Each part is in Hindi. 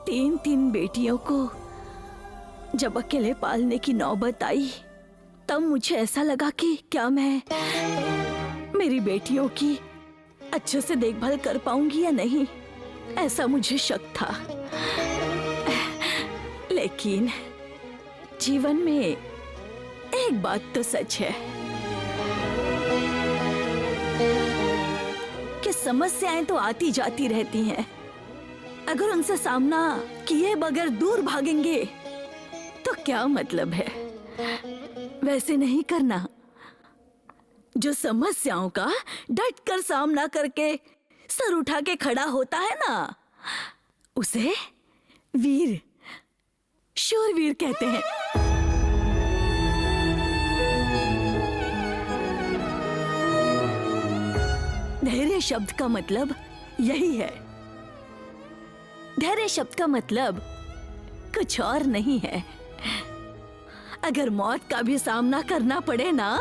तीन तीन बेटियों को जब अकेले पालने की नौबत आई, तब मुझे ऐसा लगा कि क्या मैं मेरी बेटियों की अच्छे से देखभाल कर पाऊंगी या नहीं, ऐसा मुझे शक था। लेकिन जीवन में एक बात तो सच है कि समस्याएं तो आती जाती रहती हैं। अगर उनसे सामना किए बगैर दूर भागेंगे तो क्या मतलब है? वैसे नहीं करना। जो समस्याओं का डट कर सामना करके सर उठा के खड़ा होता है ना, उसे वीर, शूरवीर कहते हैं। धैर्य शब्द का मतलब यही है। धैर्य शब्द का मतलब कुछ और नहीं है। अगर मौत का भी सामना करना पड़े ना,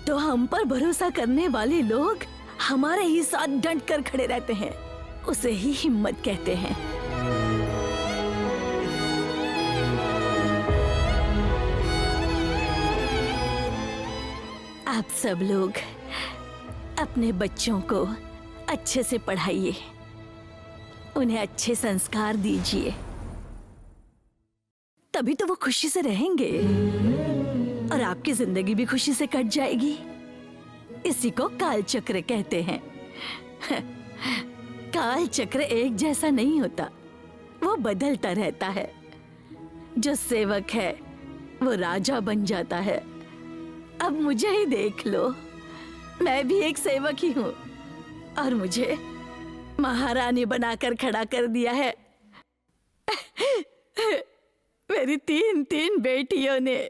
तो हम पर भरोसा करने वाले लोग हमारे ही साथ डट कर खड़े रहते हैं। उसे ही हिम्मत कहते हैं। आप सब लोग अपने बच्चों को अच्छे से पढ़ाइए, उन्हें अच्छे संस्कार दीजिए, तभी तो वो खुशी से रहेंगे और आपकी जिंदगी भी खुशी से कट जाएगी। इसी को काल चक्र कहते हैं। काल चक्र एक जैसा नहीं होता, वो बदलता रहता है। जो सेवक है वो राजा बन जाता है। अब मुझे ही देख लो, मैं भी एक सेवक ही हूँ और मुझे महारानी बनाकर खड़ा कर दिया है मेरी तीन तीन बेटियों ने।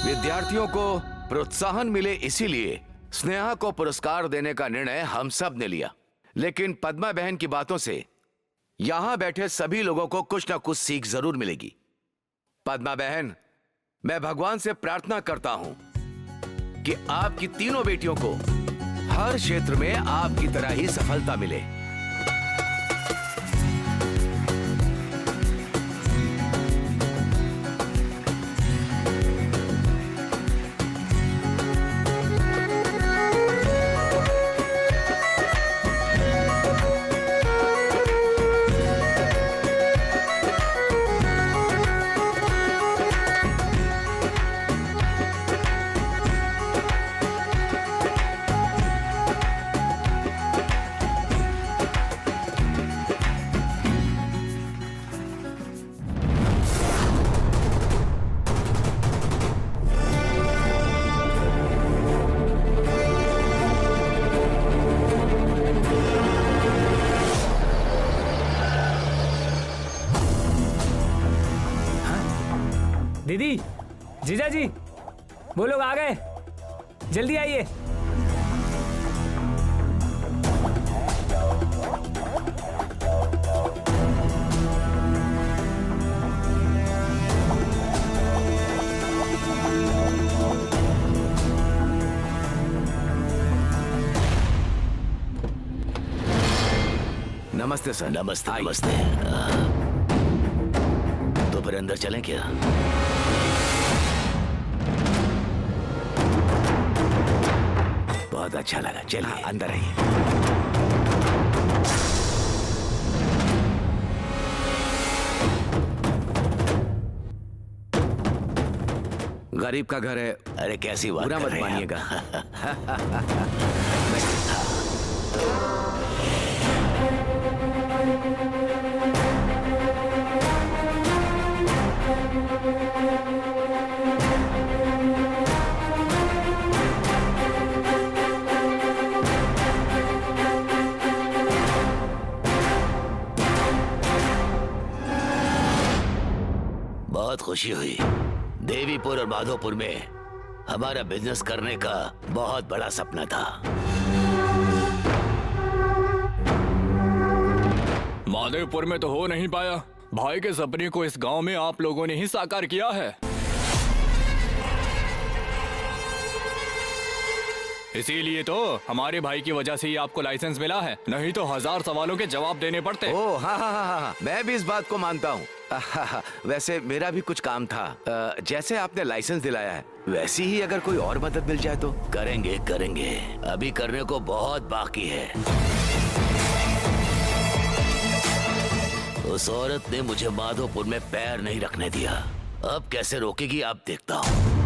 विद्यार्थियों को प्रोत्साहन मिले, इसीलिए स्नेहा को पुरस्कार देने का निर्णय हम सब ने लिया। लेकिन पद्मा बहन की बातों से यहां बैठे सभी लोगों को कुछ ना कुछ सीख जरूर मिलेगी। पद्मा बहन, मैं भगवान से प्रार्थना करता हूं कि आपकी तीनों बेटियों को हर क्षेत्र में आपकी तरह ही सफलता मिले। दीदी, जीजा जी, वो लोग आ गए, जल्दी आइए। नमस्ते सर। नमस्ते नमस्ते। तो फिर अंदर चलें क्या? बहुत अच्छा लगा, चलिए अंदर आइए। गरीब का घर है। अरे कैसी बात बुरा कर मत रहे हैं मानिएगा। आप? बहुत खुशी हुई। देवीपुर और माधोपुर में हमारा बिजनेस करने का बहुत बड़ा सपना था। माधोपुर में तो हो नहीं पाया। भाई के सपने को इस गांव में आप लोगों ने ही साकार किया है। इसीलिए तो हमारे भाई की वजह से ही आपको लाइसेंस मिला है, नहीं तो 1000 सवालों के जवाब देने पड़ते। ओ हाँ हाँ हाँ हाँ, मैं भी इस बात को मानता हूँ। वैसे मेरा भी कुछ काम था। जैसे आपने लाइसेंस दिलाया है, वैसी ही अगर कोई और मदद मिल जाए तो। करेंगे करेंगे, अभी करने को बहुत बाकी है। उस औरत ने मुझे माधोपुर में पैर नहीं रखने दिया। अब कैसे रोकेगी आप देखता हूँ।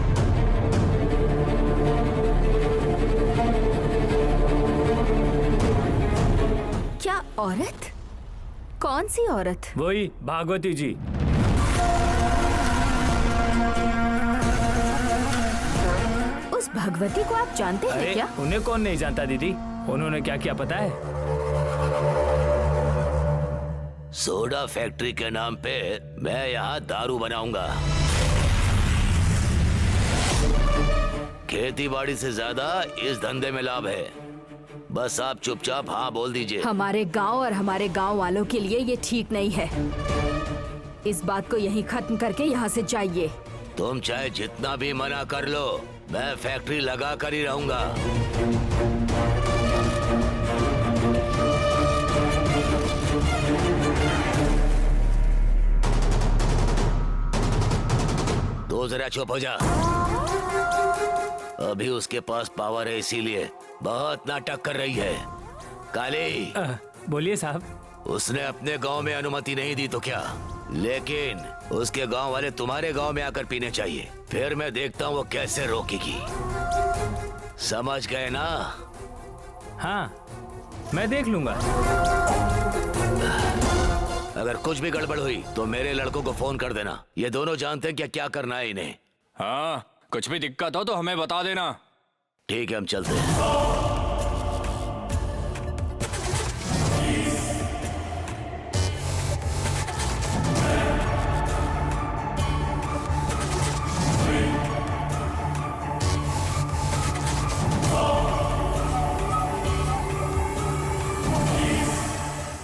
क्या औरत? कौन सी औरत? वही भागवती जी। उस भगवती को आप जानते हैं अरे क्या? उन्हें कौन नहीं जानता दीदी, उन्होंने क्या किया पता है? सोडा फैक्ट्री के नाम पे मैं यहाँ दारू बनाऊंगा। खेती बाड़ी से ज्यादा इस धंधे में लाभ है। बस आप चुपचाप हाँ बोल दीजिए। हमारे गांव और हमारे गांव वालों के लिए ये ठीक नहीं है। इस बात को यहीं खत्म करके यहाँ से जाइए। तुम चाहे जितना भी मना कर लो, मैं फैक्ट्री लगा कर ही रहूंगा। तो जरा चुप हो जा। अभी उसके पास पावर है, इसीलिए बहुत नाटक कर रही है। काली, बोलिए साहब। उसने अपने गांव में अनुमति नहीं दी तो क्या, लेकिन उसके गांव वाले तुम्हारे गांव में आकर पीने चाहिए। फिर मैं देखता हूँ वो कैसे रोकेगी। समझ गए ना? हाँ, मैं देख लूंगा। अगर कुछ भी गड़बड़ हुई तो मेरे लड़कों को फोन कर देना। ये दोनों जानते हैं क्या करना है इन्हें। हाँ, कुछ भी दिक्कत हो तो हमें बता देना। ठीक है, हम चलते हैं।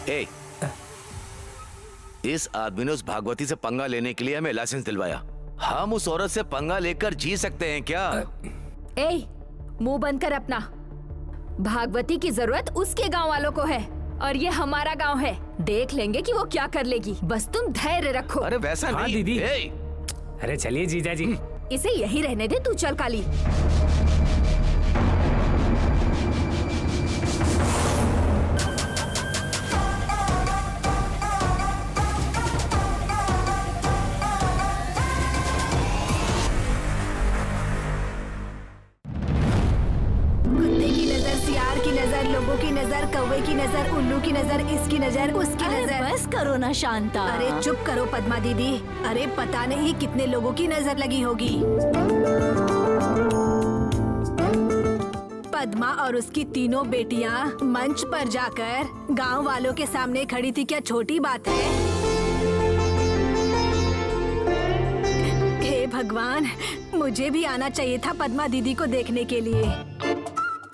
ए, इस आदमी ने उस भागवती से पंगा लेने के लिए हमें लाइसेंस दिलवाया। हम उस औरत से पंगा लेकर जी सकते हैं क्या? ए, मुंह बंद कर अपना। भागवती की जरूरत उसके गांव वालों को है और ये हमारा गांव है। देख लेंगे कि वो क्या कर लेगी। बस तुम धैर्य रखो। अरे वैसा हाँ नहीं दीदी। ए, अरे चलिए जीजा जी। इसे यहीं रहने दे। तू चल काली। लोगों की नजर, कौवे की नजर, उल्लू की नजर, इसकी नजर, उसकी नजर। बस करो ना शांता। अरे चुप करो पद्मा दीदी। अरे पता नहीं कितने लोगों की नजर लगी होगी। पद्मा और उसकी तीनों बेटियां मंच पर जाकर गांव वालों के सामने खड़ी थी। क्या छोटी बात है? हे भगवान, मुझे भी आना चाहिए था पद्मा दीदी को देखने के लिए।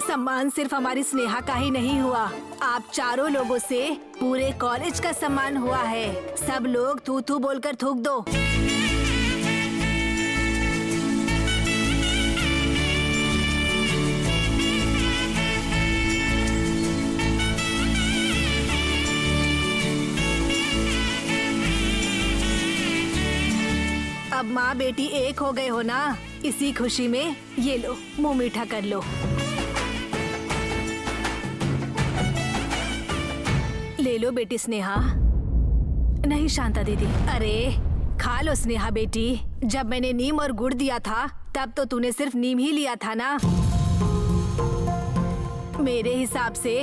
सम्मान सिर्फ हमारी स्नेहा का ही नहीं हुआ, आप चारों लोगों से पूरे कॉलेज का सम्मान हुआ है। सब लोग थू थू बोलकर थूक दो। अब माँ बेटी एक हो गए हो ना, इसी खुशी में ये लो, मुंह मीठा कर लो। ले लो बेटी स्नेहा। नहीं शांता दीदी। अरे खा लो स्नेहा बेटी। जब मैंने नीम और गुड़ दिया था तब तो तूने सिर्फ नीम ही लिया था ना। मेरे हिसाब से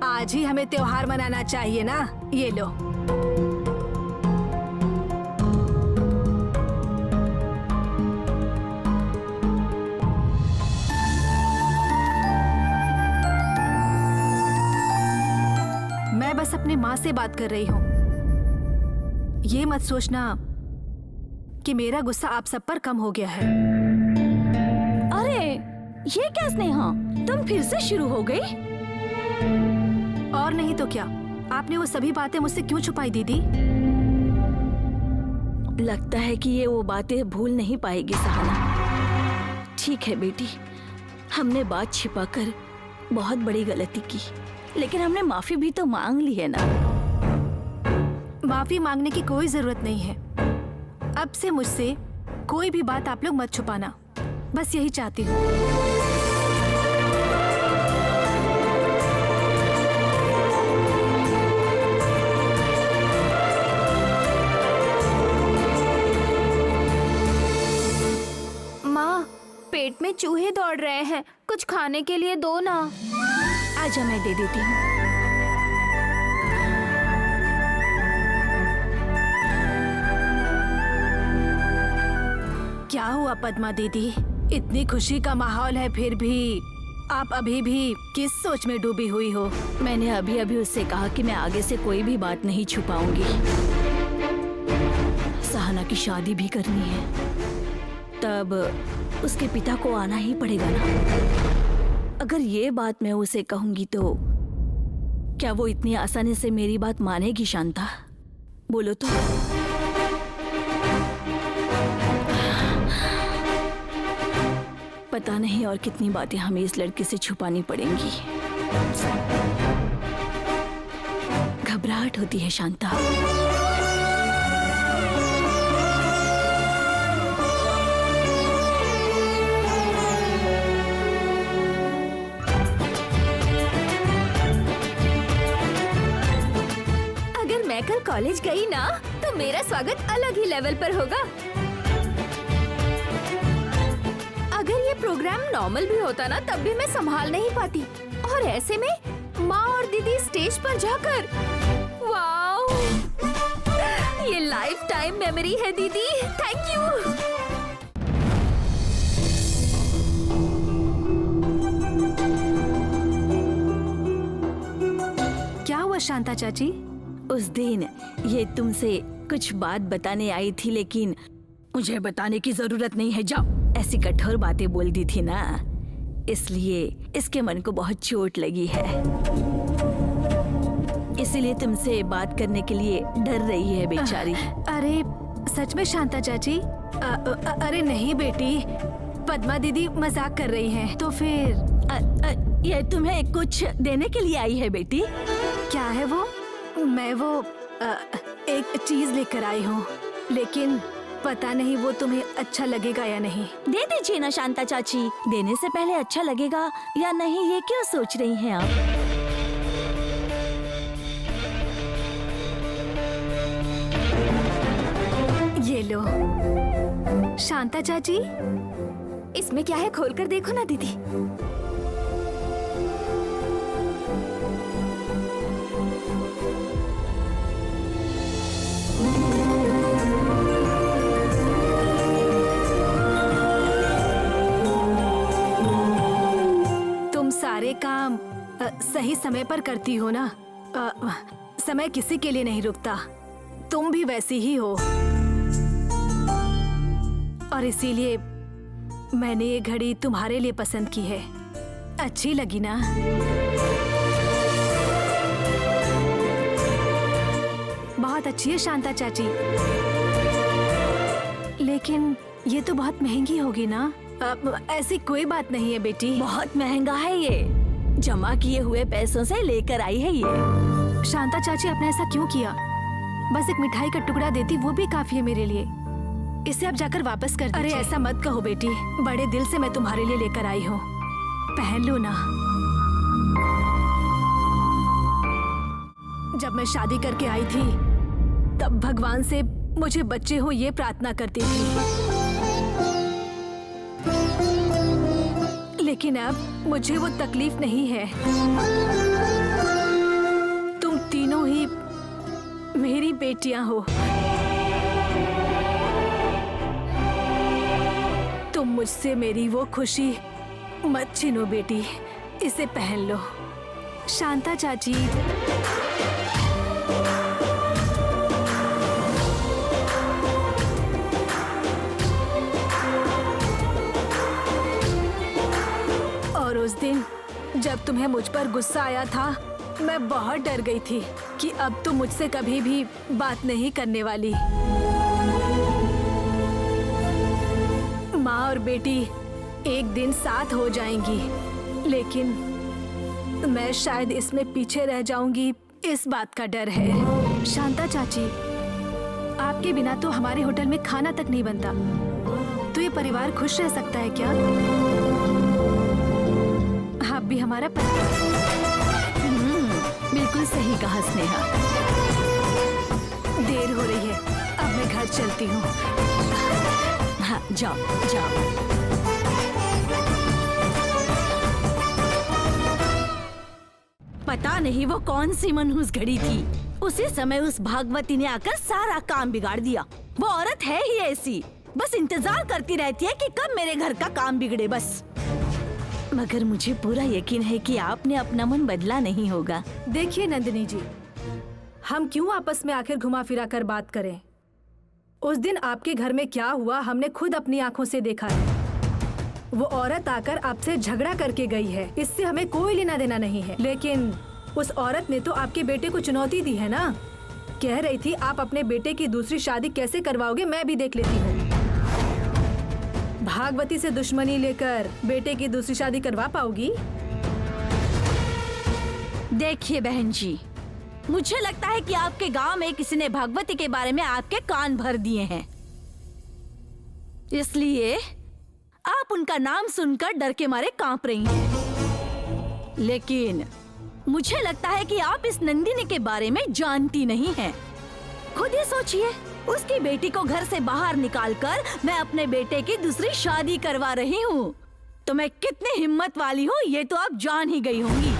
आज ही हमें त्योहार मनाना चाहिए ना। ये लो। मैं बस अपने माँ से बात कर रही हूँ। ये मत सोचना कि मेरा गुस्सा आप सब पर कम हो गया है। अरे ये क्या स्नेहा, तुम फिर से शुरू हो गई? और नहीं तो क्या, आपने वो सभी बातें मुझसे क्यों छुपाई दीदी? लगता है कि ये वो बातें भूल नहीं पाएगी सहाना। ठीक है बेटी, हमने बात छिपाकर बहुत बड़ी गलती की, लेकिन हमने माफी भी तो मांग ली है ना। माफी मांगने की कोई जरूरत नहीं है। अब से मुझसे कोई भी बात आप लोग मत छुपाना, बस यही चाहती हूँ। माँ, पेट में चूहे दौड़ रहे हैं, कुछ खाने के लिए दो ना। आजा, मैं दे देती हूँ। क्या हुआ पद्मा दीदी, इतनी खुशी का माहौल है फिर भी आप अभी भी किस सोच में डूबी हुई हो? मैंने अभी अभी उससे कहा कि मैं आगे से कोई भी बात नहीं छुपाऊंगी। सहाना की शादी भी करनी है, तब उसके पिता को आना ही पड़ेगा ना। अगर ये बात मैं उसे कहूंगी तो क्या वो इतनी आसानी से मेरी बात मानेगी शांता? बोलो तो। पता नहीं और कितनी बातें हमें इस लड़के से छुपानी पड़ेंगी। घबराहट होती है शांता। अगर मैं कल कॉलेज गई ना तो मेरा स्वागत अलग ही लेवल पर होगा। अगर ये प्रोग्राम नॉर्मल भी होता ना तब भी मैं संभाल नहीं पाती, और ऐसे में माँ और दीदी स्टेज पर जाकर, वाओ, ये लाइफ टाइम मेमोरी है दीदी, थैंक यू। क्या हुआ शांता चाची? उस दिन ये तुमसे कुछ बात बताने आई थी, लेकिन मुझे बताने की जरूरत नहीं है, जाओ। ऐसी कठोर बातें बोल दी थी ना, इसलिए इसके मन को बहुत चोट लगी है, इसीलिए तुमसे बात करने के लिए डर रही है बेचारी। अरे सच में शांता चाची? अरे नहीं बेटी, पद्मा दीदी मजाक कर रही हैं। तो फिर ये तुम्हें कुछ देने के लिए आई है बेटी? क्या है वो? मैं वो एक चीज लेकर आई हूँ, लेकिन पता नहीं वो तुम्हें अच्छा लगेगा या नहीं। दे दीजिए ना शांता चाची, देने से पहले अच्छा लगेगा या नहीं ये क्यों सोच रही हैं आप? ये लो शांता चाची। इसमें क्या है, खोलकर देखो ना दीदी। सारे काम सही समय पर करती हो ना। समय किसी के लिए नहीं रुकता, तुम भी वैसी ही हो, और इसीलिए मैंने ये घड़ी तुम्हारे लिए पसंद की है। अच्छी लगी ना? बहुत अच्छी है शांता चाची, लेकिन ये तो बहुत महंगी होगी ना? ऐसी कोई बात नहीं है बेटी। बहुत महंगा है ये, जमा किए हुए पैसों से लेकर आई है ये। शांता चाची आपने ऐसा क्यों किया? बस एक मिठाई का टुकड़ा देती वो भी काफी है मेरे लिए। इसे आप जाकर वापस कर दीजिए। अरे ऐसा मत कहो बेटी, बड़े दिल से मैं तुम्हारे लिए लेकर आई हूँ, पहन लो ना। जब मैं शादी करके आई थी तब भगवान से मुझे बच्चे हो ये प्रार्थना करती थी, लेकिन अब मुझे वो तकलीफ नहीं है। तुम तीनों ही मेरी बेटियां हो। तुम मुझसे मेरी वो खुशी मत छीनो बेटी, इसे पहन लो। शांता चाची, जब तुम्हें मुझ पर गुस्सा आया था, मैं बहुत डर गई थी कि अब तुम मुझसे कभी भी बात नहीं करने वाली। माँ और बेटी एक दिन साथ हो जाएंगी, लेकिन मैं शायद इसमें पीछे रह जाऊंगी, इस बात का डर है। शांता चाची, आपके बिना तो हमारे होटल में खाना तक नहीं बनता, तो ये परिवार खुश रह सकता है क्या? आप भी हमारा परिवार। बिल्कुल सही कहा स्नेहा। देर हो रही है, अब मैं घर चलती हूँ। हाँ, जाओ जाओ। पता नहीं वो कौन सी मनहूस घड़ी थी, उसी समय उस भागवती ने आकर सारा काम बिगाड़ दिया। वो औरत है ही ऐसी, बस इंतजार करती रहती है कि कब मेरे घर का काम बिगड़े बस। मगर मुझे पूरा यकीन है कि आपने अपना मन बदला नहीं होगा। देखिए नंदिनी जी, हम क्यों आपस में आखिर घुमा फिरा कर बात करें? उस दिन आपके घर में क्या हुआ हमने खुद अपनी आंखों से देखा है। वो औरत आकर आपसे झगड़ा करके गई है, इससे हमें कोई लेना देना नहीं है। लेकिन उस औरत ने तो आपके बेटे को चुनौती दी है ना। कह रही थी आप अपने बेटे की दूसरी शादी कैसे करवाओगे, मैं भी देख लेती हूँ। भागवती से दुश्मनी लेकर बेटे की दूसरी शादी करवा पाओगी? देखिए बहन जी, मुझे लगता है कि आपके गांव में किसी ने भागवती के बारे में आपके कान भर दिए हैं, इसलिए आप उनका नाम सुनकर डर के मारे कांप रही हैं। लेकिन मुझे लगता है कि आप इस नंदिनी के बारे में जानती नहीं हैं। खुद ही सोचिए, उसकी बेटी को घर से बाहर निकालकर मैं अपने बेटे की दूसरी शादी करवा रही हूँ। तो मैं कितनी हिम्मत वाली हूँ ये तो आप जान ही गई होंगी।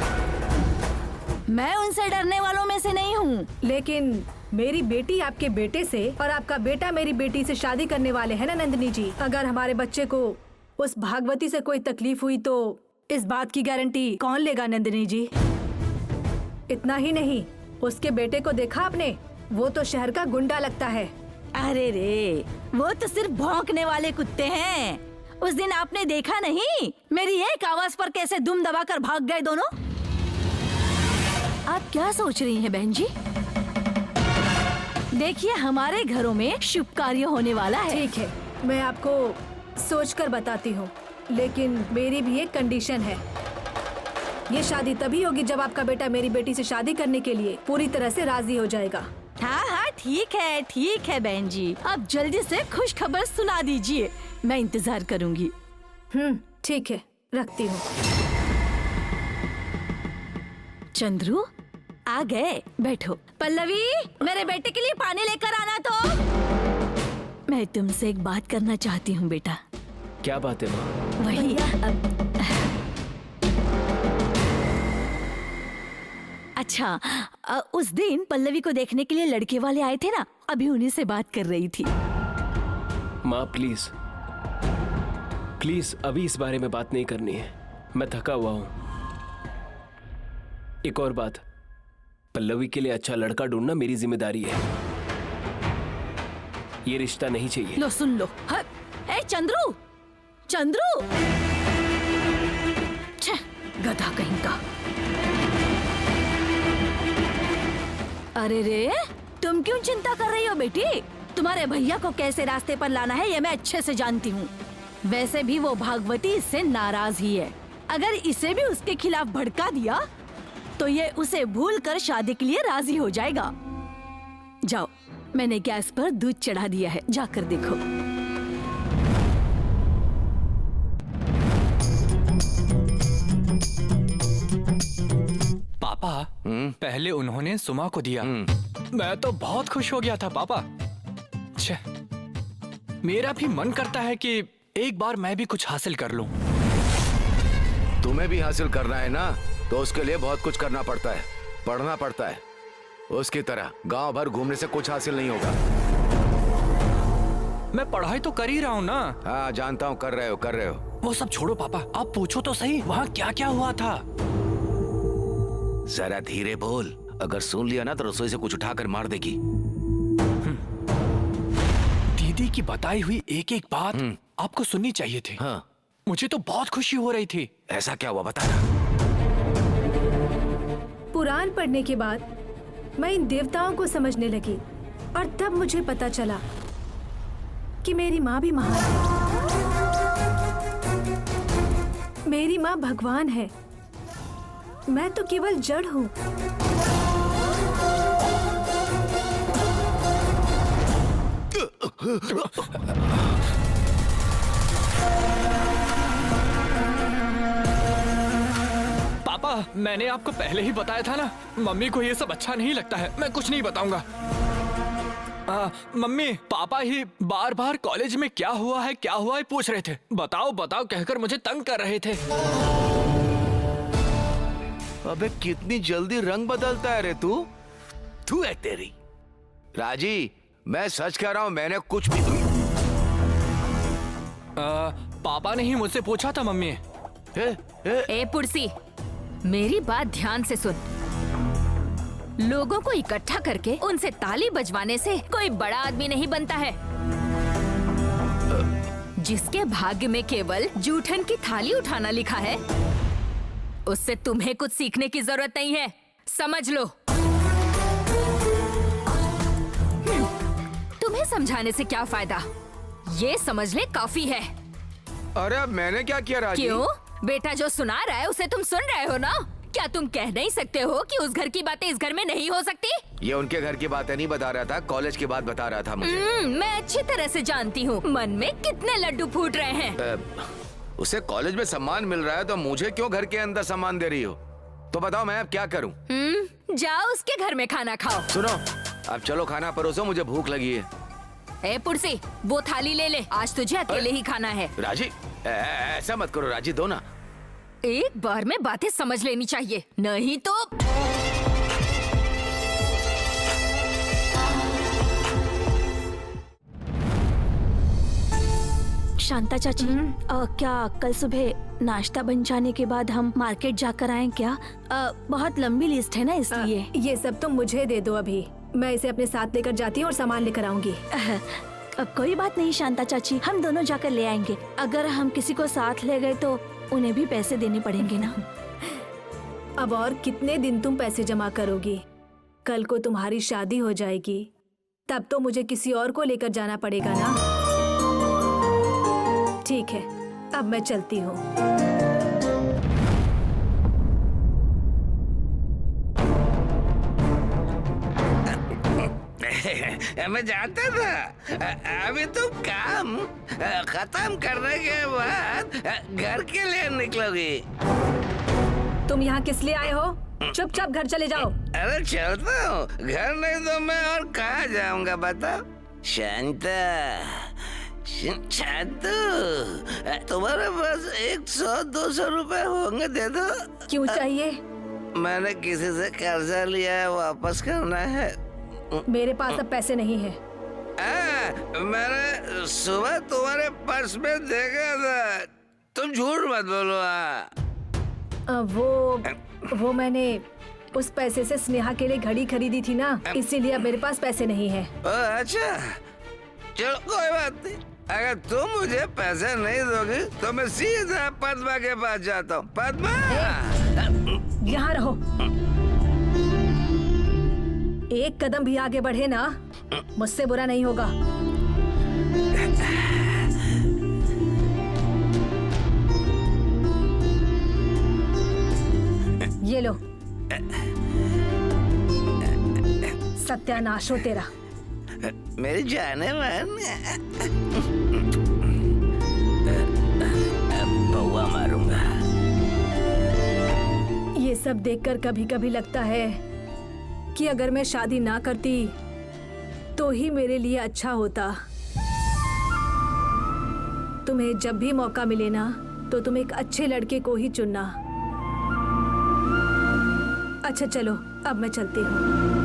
मैं उनसे डरने वालों में से नहीं हूँ। लेकिन मेरी बेटी आपके बेटे से और आपका बेटा मेरी बेटी से शादी करने वाले हैं ना नंदिनी जी। अगर हमारे बच्चे को उस भागवती से कोई तकलीफ हुई तो इस बात की गारंटी कौन लेगा नंदिनी जी? इतना ही नहीं, उसके बेटे को देखा आपने? वो तो शहर का गुंडा लगता है। अरे रे, वो तो सिर्फ भौंकने वाले कुत्ते हैं। उस दिन आपने देखा नहीं, मेरी एक आवाज पर कैसे दुम दबाकर भाग गए दोनों। आप क्या सोच रही हैं बहन जी? देखिए, हमारे घरों में शुभ कार्य होने वाला है। ठीक है, मैं आपको सोचकर बताती हूँ, लेकिन मेरी भी एक कंडीशन है। ये शादी तभी होगी जब आपका बेटा मेरी बेटी से शादी करने के लिए पूरी तरह से राजी हो जाएगा। हाँ हाँ, ठीक है बहन जी, अब जल्दी से खुश खबर सुना दीजिए, मैं इंतजार करूंगी। ठीक है, रखती हूँ। चंद्रू आ गए, बैठो। पल्लवी, मेरे बेटे के लिए पानी लेकर आना तो। मैं तुमसे एक बात करना चाहती हूँ बेटा। क्या बात है माँ? वही अच्छा, उस दिन पल्लवी को देखने के लिए लड़के वाले आए थे ना, अभी उन्हीं से बात कर रही थी। माँ प्लीज प्लीज अभी इस बारे में बात नहीं करनी है, मैं थका हुआ हूँ। एक और बात, पल्लवी के लिए अच्छा लड़का ढूंढना मेरी जिम्मेदारी है। ये रिश्ता नहीं चाहिए। लो सुन लो। ए चंद्रू, चंद्रू, गधा कहीं का। अरे रे, तुम क्यों चिंता कर रही हो बेटी? तुम्हारे भैया को कैसे रास्ते पर लाना है ये मैं अच्छे से जानती हूँ। वैसे भी वो भागवती इससे नाराज ही है। अगर इसे भी उसके खिलाफ भड़का दिया तो ये उसे भूलकर शादी के लिए राजी हो जाएगा। जाओ, मैंने गैस पर दूध चढ़ा दिया है, जाकर देखो। पापा, पहले उन्होंने सुमा को दिया। मैं तो बहुत खुश हो गया था पापा। छे, मेरा भी मन करता है कि एक बार मैं भी कुछ हासिल कर लूं। तुम्हें भी हासिल करना है ना, तो उसके लिए बहुत कुछ करना पड़ता है, पढ़ना पड़ता है। उसकी तरह गांव भर घूमने से कुछ हासिल नहीं होगा। मैं पढ़ाई तो कर ही रहा हूँ ना। हाँ जानता हूँ, कर रहे हो। वो सब छोड़ो पापा, आप पूछो तो सही, वहाँ क्या क्या हुआ था। जरा धीरे बोल, अगर सुन लिया ना तो रसोई से कुछ उठाकर मार देगी। दीदी की बताई हुई एक एक बात आपको सुननी चाहिए थी। हाँ, मुझे तो बहुत खुशी हो रही थी। ऐसा क्या हुआ बताना। कुरान पढ़ने के बाद मैं इन देवताओं को समझने लगी और तब मुझे पता चला कि मेरी माँ भी महान है। मेरी माँ भगवान है, मैं तो केवल जड़ हूँ। पापा, मैंने आपको पहले ही बताया था ना, मम्मी को ये सब अच्छा नहीं लगता है। मैं कुछ नहीं बताऊंगा। मम्मी, पापा ही बार बार कॉलेज में क्या हुआ है पूछ रहे थे। बताओ बताओ कहकर मुझे तंग कर रहे थे। अबे कितनी जल्दी रंग बदलता है रे तू। तू है तेरी। राजी, मैं सच कह रहा हूँ, मैंने कुछ भी पापा ने ही मुझसे पूछा था मम्मी। ए पुरसी, मेरी बात ध्यान से सुन। लोगों को इकट्ठा करके उनसे ताली बजवाने से कोई बड़ा आदमी नहीं बनता है। जिसके भाग्य में केवल जूठन की थाली उठाना लिखा है, उससे तुम्हें कुछ सीखने की जरूरत नहीं है, समझ लो। तुम्हें समझाने से क्या फायदा, ये समझ ले काफी है। अरे अब मैंने क्या किया राजी? क्यों? बेटा जो सुना रहा है उसे तुम सुन रहे हो ना? क्या तुम कह नहीं सकते हो कि उस घर की बातें इस घर में नहीं हो सकती? ये उनके घर की बातें नहीं बता रहा था, कॉलेज की बात बता रहा था मुझे। मैं अच्छी तरह से जानती हूँ मन में कितने लड्डू फूट रहे हैं। उसे कॉलेज में सम्मान मिल रहा है तो मुझे क्यों घर के अंदर सम्मान दे रही हो? तो बताओ मैं अब क्या करूँ? जाओ उसके घर में खाना खाओ। सुनो, अब चलो खाना परोसो, मुझे भूख लगी है। ए पुरसी, वो थाली ले ले, आज तुझे अकेले ही खाना है। राजी, ऐसा मत करो राजी, दो ना। एक बार में बातें समझ लेनी चाहिए, नहीं तो। शांता चाची, क्या कल सुबह नाश्ता बन जाने के बाद हम मार्केट जाकर आएं क्या? बहुत लंबी लिस्ट है ना, इसलिए। ये सब तुम मुझे दे दो, अभी मैं इसे अपने साथ लेकर जाती हूँ और सामान लेकर आऊंगी। कोई बात नहीं शांता चाची, हम दोनों जाकर ले आएंगे। अगर हम किसी को साथ ले गए तो उन्हें भी पैसे देने पड़ेंगे ना। अब और कितने दिन तुम पैसे जमा करोगी? कल को तुम्हारी शादी हो जाएगी, तब तो मुझे किसी और को लेकर जाना पड़ेगा ना। ठीक है, अब मैं चलती हूँ। मैं जानता था अभी तुम काम खत्म करने के बाद घर के लिए निकलोगी। तुम यहाँ किस लिए आए हो? चुपचाप घर चले जाओ। अरे चलता हूँ, घर नहीं तो मैं और कहाँ जाऊँगा बताओ? शांता, शांतु, तुम्हारे पास 100-200 रुपए होंगे, दे दो। क्यों चाहिए? मैंने किसी से कर्जा लिया है, वापस करना है। मेरे पास अब पैसे नहीं है। मैंने सुबह तुम्हारे पर्स में देखा था, तुम झूठ मत बोलो। वो मैंने उस पैसे से स्नेहा के लिए घड़ी खरीदी थी ना, इसीलिए अब मेरे पास पैसे नहीं है। अच्छा, चलो कोई बात नहीं। अगर तुम मुझे पैसे नहीं दोगी तो मैं सीधा पद्मा के पास जाता हूँ। पद्मा, यहाँ रहो। एक कदम भी आगे बढ़े ना, मुझसे बुरा नहीं होगा। ये लो, सत्यानाश हो तेरा। मेरी जाने मन, बउआ मारूंगा। ये सब देखकर कभी कभी लगता है कि अगर मैं शादी ना करती तो ही मेरे लिए अच्छा होता। तुम्हें जब भी मौका मिले ना, तो तुम एक अच्छे लड़के को ही चुनना। अच्छा चलो, अब मैं चलती हूँ।